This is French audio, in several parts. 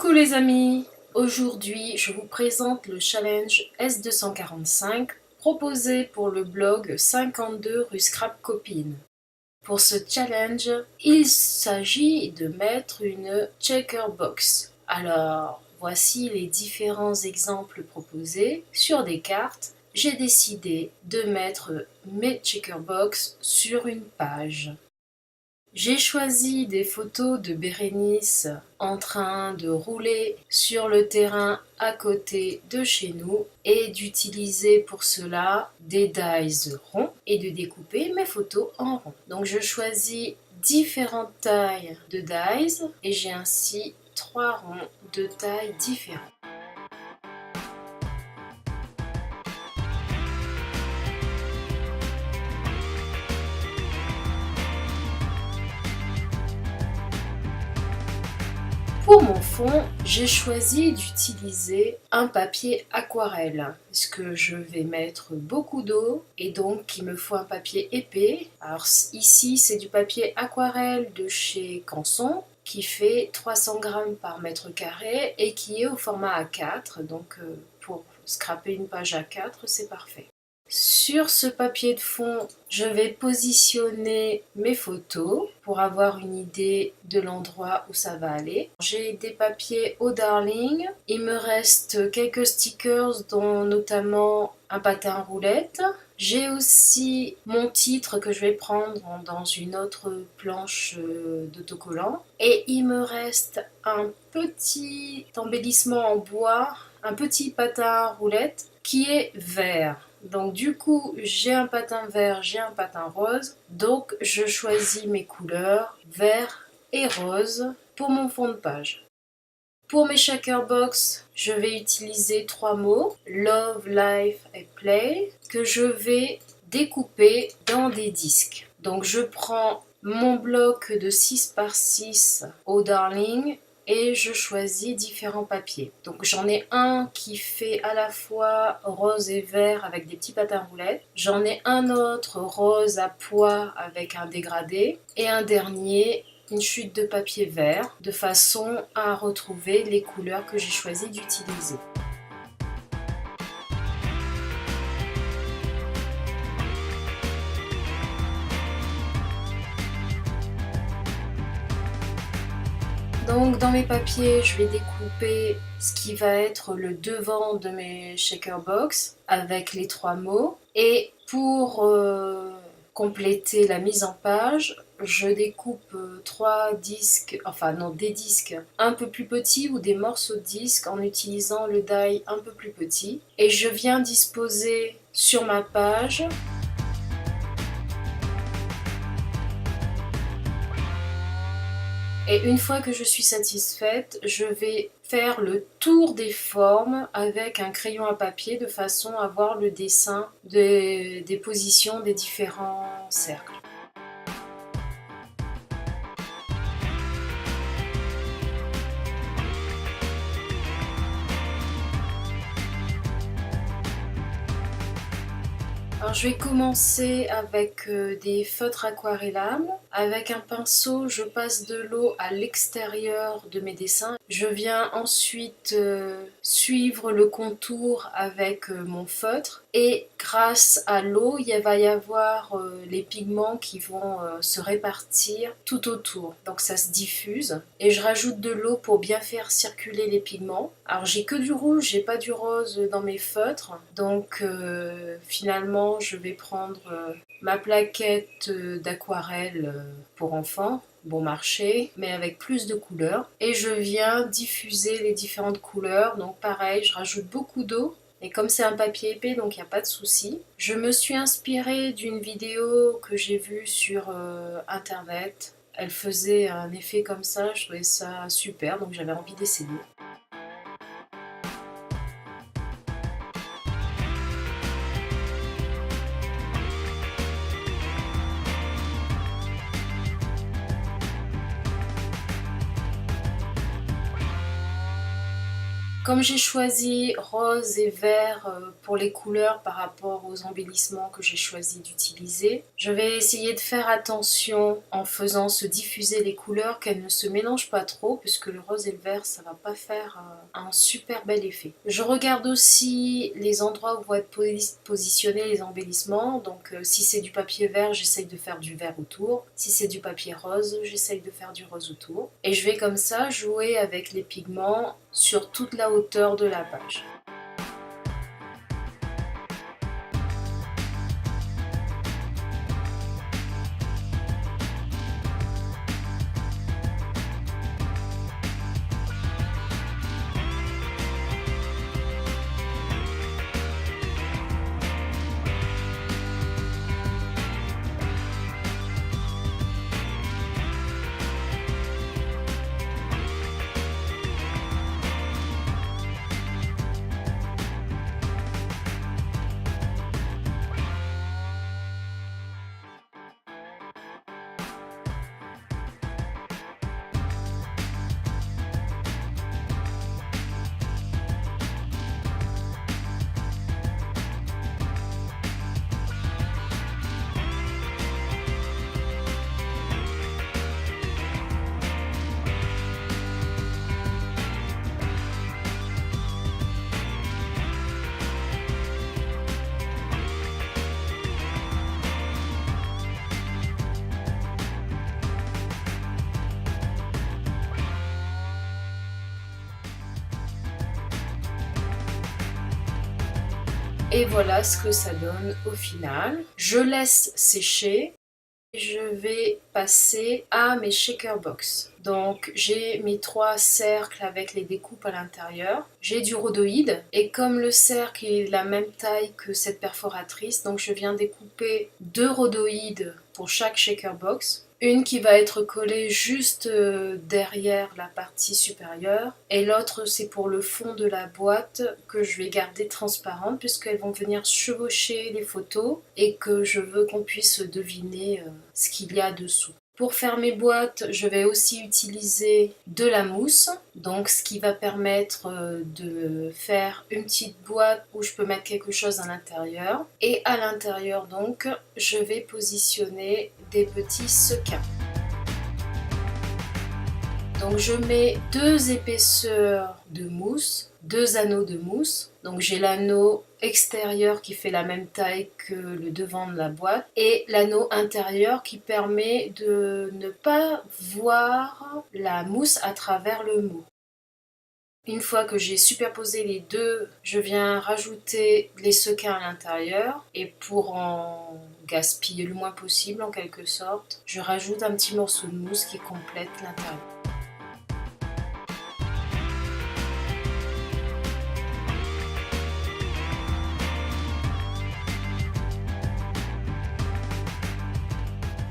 Coucou les amis, aujourd'hui je vous présente le challenge S245 proposé pour le blog 52 rue Scrap Copine. Pour ce challenge, il s'agit de mettre une checker box. Alors, voici les différents exemples proposés sur des cartes. J'ai décidé de mettre mes checker box sur une page. J'ai choisi des photos de Bérénice en train de rouler sur le terrain à côté de chez nous et d'utiliser pour cela des dies ronds et de découper mes photos en rond. Donc je choisis différentes tailles de dies et j'ai ainsi 3 ronds de tailles différentes. Pour mon fond, j'ai choisi d'utiliser un papier aquarelle puisque je vais mettre beaucoup d'eau et donc il me faut un papier épais. Alors ici c'est du papier aquarelle de chez Canson qui fait 300 grammes par mètre carré et qui est au format A4, donc pour scraper une page A4 c'est parfait. Sur ce papier de fond, je vais positionner mes photos pour avoir une idée de l'endroit où ça va aller. J'ai des papiers au Darling. Il me reste quelques stickers dont notamment un patin roulette. J'ai aussi mon titre que je vais prendre dans une autre planche d'autocollant. Et il me reste un petit embellissement en bois, un petit patin roulette qui est vert. Donc du coup, j'ai un patin vert, j'ai un patin rose. Donc je choisis mes couleurs vert et rose pour mon fond de page. Pour mes shaker box, je vais utiliser 3 mots, Love, Life et Play, que je vais découper dans des disques. Donc je prends mon bloc de 6 par 6 au Darling et je choisis différents papiers. Donc j'en ai un qui fait à la fois rose et vert avec des petits patins roulettes. J'en ai un autre rose à pois avec un dégradé. Et un dernier, une chute de papier vert, de façon à retrouver les couleurs que j'ai choisi d'utiliser. Donc dans mes papiers, je vais découper ce qui va être le devant de mes shaker box avec les 3 mots. Et pour compléter la mise en page, je découpe 3 disques, des disques un peu plus petits ou des morceaux de disques en utilisant le die un peu plus petit. Et je viens disposer sur ma page et une fois que je suis satisfaite, je vais faire le tour des formes avec un crayon à papier de façon à voir le dessin des positions des différents cercles. Alors je vais commencer avec des feutres aquarellables. Avec un pinceau, je passe de l'eau à l'extérieur de mes dessins. Je viens ensuite suivre le contour avec mon feutre. Et grâce à l'eau, il va y avoir les pigments qui vont se répartir tout autour. Donc ça se diffuse. Et je rajoute de l'eau pour bien faire circuler les pigments. Alors j'ai que du rouge, j'ai pas du rose dans mes feutres. Donc finalement, je vais prendre ma plaquette d'aquarelle pour enfants, bon marché, mais avec plus de couleurs. Et je viens diffuser les différentes couleurs. Donc pareil, je rajoute beaucoup d'eau. Et comme c'est un papier épais, donc il n'y a pas de souci. Je me suis inspirée d'une vidéo que j'ai vue sur internet. Elle faisait un effet comme ça, je trouvais ça super, donc j'avais envie d'essayer. Comme j'ai choisi rose et vert pour les couleurs par rapport aux embellissements que j'ai choisi d'utiliser, je vais essayer de faire attention en faisant se diffuser les couleurs qu'elles ne se mélangent pas trop puisque le rose et le vert ça va pas faire un super bel effet. Je regarde aussi les endroits où vont être positionnés les embellissements, donc si c'est du papier vert j'essaye de faire du vert autour, si c'est du papier rose j'essaye de faire du rose autour et je vais comme ça jouer avec les pigments sur toute la hauteur de la page. Et voilà ce que ça donne au final. Je laisse sécher. Je vais passer à mes shaker box. Donc j'ai mes 3 cercles avec les découpes à l'intérieur. J'ai du rhodoïde et comme le cercle est la même taille que cette perforatrice, donc je viens découper 2 rhodoïdes pour chaque shaker box. Une qui va être collée juste derrière la partie supérieure et l'autre c'est pour le fond de la boîte que je vais garder transparente puisqu'elles vont venir chevaucher les photos et que je veux qu'on puisse deviner ce qu'il y a dessous. Pour faire mes boîtes, je vais aussi utiliser de la mousse, donc ce qui va permettre de faire une petite boîte où je peux mettre quelque chose à l'intérieur. Et à l'intérieur donc, je vais positionner des petits sequins. Donc je mets 2 épaisseurs de mousse, 2 anneaux de mousse. Donc j'ai l'anneau extérieur qui fait la même taille que le devant de la boîte et l'anneau intérieur qui permet de ne pas voir la mousse à travers le mou. Une fois que j'ai superposé les deux, je viens rajouter les sequins à l'intérieur et pour en gaspiller le moins possible en quelque sorte, je rajoute un petit morceau de mousse qui complète l'intérieur.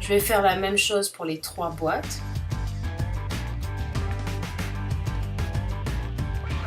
Je vais faire la même chose pour les 3 boîtes.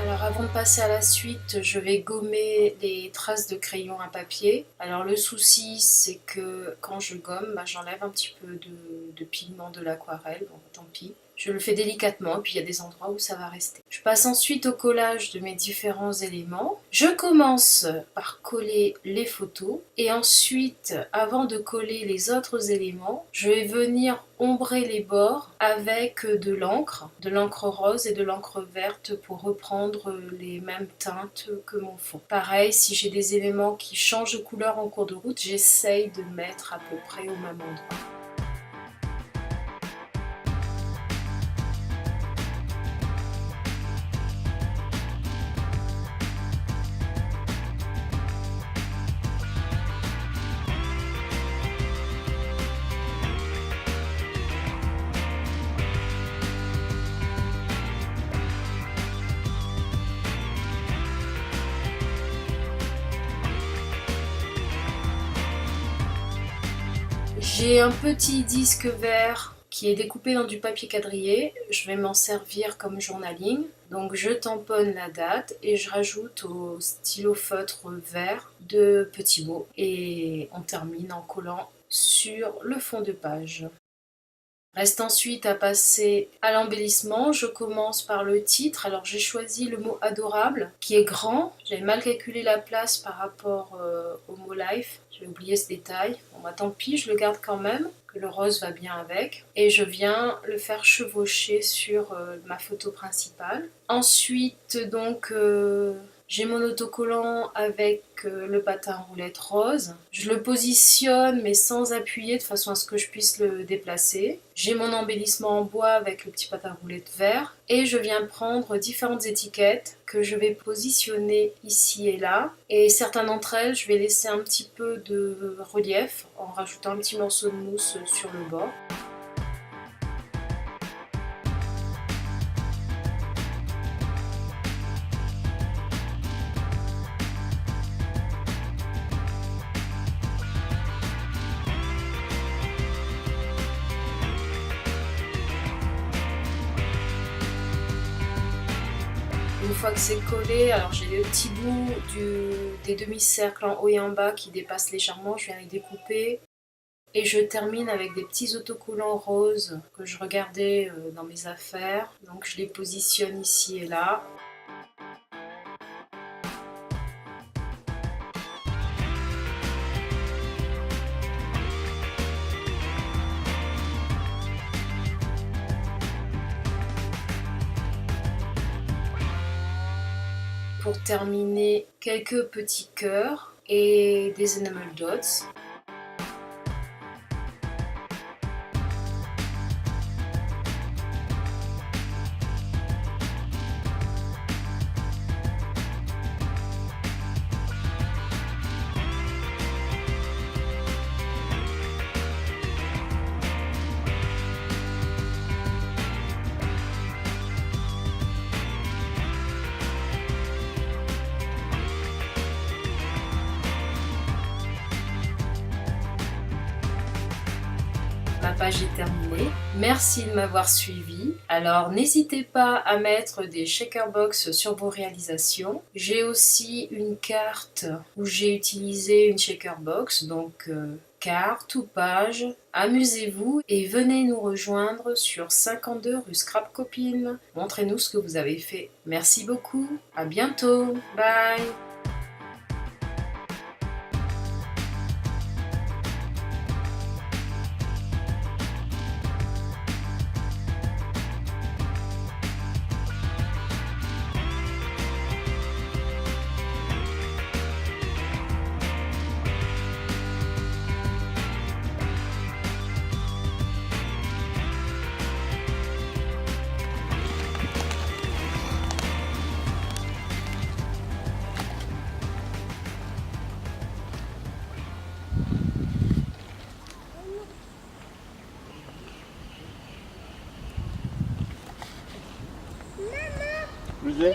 Alors avant de passer à la suite, je vais gommer les traces de crayon à papier. Alors le souci c'est que quand je gomme, j'enlève un petit peu de pigment de l'aquarelle, bon tant pis. Je le fais délicatement et puis il y a des endroits où ça va rester. Je passe ensuite au collage de mes différents éléments. Je commence par coller les photos et ensuite, avant de coller les autres éléments, je vais venir ombrer les bords avec de l'encre rose et de l'encre verte pour reprendre les mêmes teintes que mon fond. Pareil, si j'ai des éléments qui changent de couleur en cours de route, j'essaye de mettre à peu près au même endroit. J'ai un petit disque vert qui est découpé dans du papier quadrillé. Je vais m'en servir comme journaling. Donc je tamponne la date et je rajoute au stylo feutre vert 2 petits mots. Et on termine en collant sur le fond de page. Reste ensuite à passer à l'embellissement. Je commence par le titre. Alors j'ai choisi le mot adorable qui est grand. J'avais mal calculé la place par rapport au mot life. J'ai oublié ce détail. Bon bah tant pis, je le garde quand même. Que le rose va bien avec. Et je viens le faire chevaucher sur ma photo principale. Ensuite donc j'ai mon autocollant avec le patin roulette rose. Je le positionne mais sans appuyer de façon à ce que je puisse le déplacer. J'ai mon embellissement en bois avec le petit patin roulette vert. Et je viens prendre différentes étiquettes que je vais positionner ici et là. Et certaines d'entre elles, je vais laisser un petit peu de relief en rajoutant un petit morceau de mousse sur le bord. Une fois que c'est collé, alors j'ai les petits bouts des demi-cercles en haut et en bas qui dépassent légèrement, je viens les découper. Et je termine avec des petits autocollants roses que je regardais dans mes affaires. Donc je les positionne ici et là. Pour terminer, quelques petits cœurs et des enamel dots. Ma page est terminée. Merci de m'avoir suivi. Alors n'hésitez pas à mettre des shaker box sur vos réalisations. J'ai aussi une carte où j'ai utilisé une shaker box, donc carte ou page. Amusez-vous et venez nous rejoindre sur 52 rue Scrap Copine. Montrez-nous ce que vous avez fait. Merci beaucoup. À bientôt. Bye. Musée.